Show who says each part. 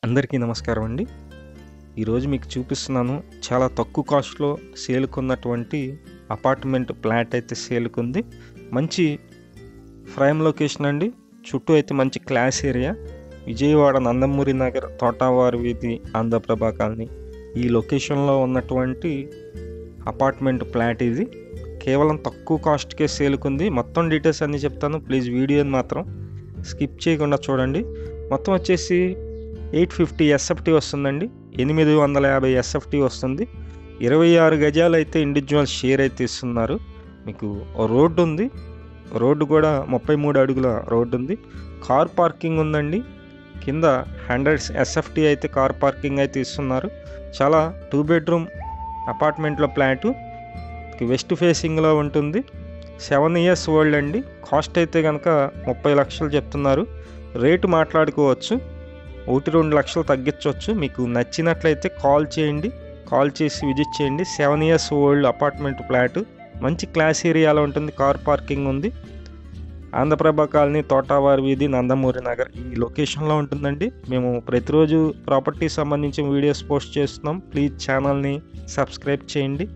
Speaker 1: అందరికీ నమస్కారం అండి. ఈరోజు మీకు చూపిస్తున్నాను. చాలా తక్కువ కాస్ట్‌లో సేల్‌కున్నటువంటి అపార్ట్మెంట్ ఫ్లాట్ అయితే సేల్‌కుంది. మంచి ప్రైమ్ లొకేషన్ అండి. చుట్టూ అయితే మంచి క్లాస్ ఏరియా. విజయవాడ నందమూరి నగర్, తోటావారి వీధి, ఆంధ్రప్రభ కాలనీ ఈ లొకేషన్‌లో ఉన్నటువంటి అపార్ట్మెంట్ ఫ్లాట్ ఇది. కేవలం తక్కువ కాస్ట్‌కే సేల్‌కుంది. మొత్తం డీటెయిల్స్ అన్నీ చెప్తాను. ప్లీజ్ వీడియోని మాత్రం స్కిప్ చేయకుండా చూడండి. మొత్తం వచ్చేసి 850 ఎస్ఎఫ్టీ వస్తుందండి. 850 ఎస్ఎఫ్టీ వస్తుంది. 26 గజాలు అయితే ఇండివిజువల్ షేర్ అయితే ఇస్తున్నారు. మీకు రోడ్డు ఉంది. రోడ్డు కూడా 33 అడుగుల రోడ్డు ఉంది. కార్ పార్కింగ్ ఉందండి. కింద 100 ఎస్ఎఫ్టీ అయితే కార్ పార్కింగ్ అయితే ఇస్తున్నారు. చాలా 2 బెడ్రూమ్ అపార్ట్మెంట్లో ఫ్లాటు వెస్ట్ ఫేసింగ్లో ఉంటుంది. 7 ఇయర్స్ ఓల్డ్ అండి. కాస్ట్ అయితే కనుక 30 లక్షలు చెప్తున్నారు. రేటు మాట్లాడుకోవచ్చు. 1-2 లక్షలు తగ్గించవచ్చు. మీకు నచ్చినట్లయితే కాల్ చేయండి. కాల్ చేసి విజిట్ చేయండి. 7 ఇయర్స్ ఓల్డ్ అపార్ట్మెంట్ ఫ్లాట్ మంచి క్లాస్ ఏరియాలో ఉంటుంది. కార్ పార్కింగ్ ఉంది. ఆంధ్రప్రభ కాలనీ, తోటావారి వీధి, నందమూరి నగర్ ఈ లొకేషన్లో ఉంటుందండి. మేము ప్రతిరోజు ప్రాపర్టీ సంబంధించిన వీడియోస్ పోస్ట్ చేస్తున్నాం. ప్లీజ్ ఛానల్ని సబ్స్క్రైబ్ చేయండి.